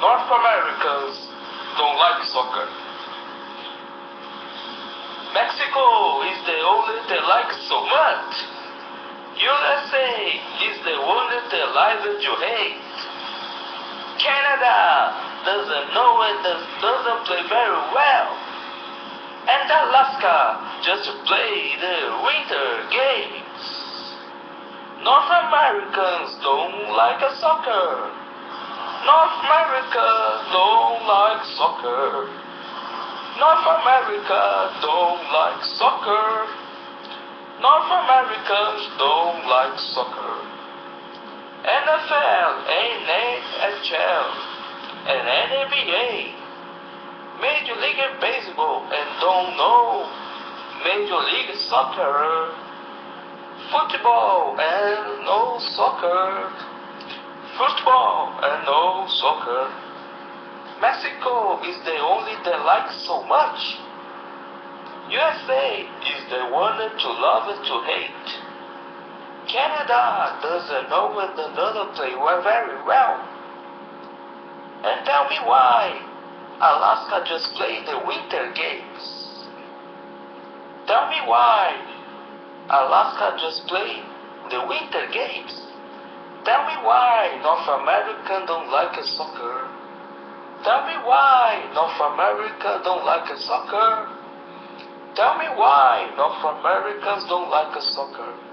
North Americans don't like soccer. Mexico is the only that likes so much. USA is the one that likes to hate. Canada doesn't know and doesn't play very well. And Alaska just play the winter games. North Americans don't like soccer. North America don't like soccer. North America don't like soccer. North Americans don't like soccer. NFL, NHL, and NBA, Major League Baseball, and don't know Major League Soccer, football and no soccer, football and no soccer. Mexico is the only that likes so much. USA is the one to love and to hate. Canada doesn't know and doesn't play very well. And tell me why Alaska just played the winter games. Tell me why Alaska just played the winter games. Tell me why North America don't like soccer. Tell me why North America don't like soccer. Tell me why North Americans don't like soccer.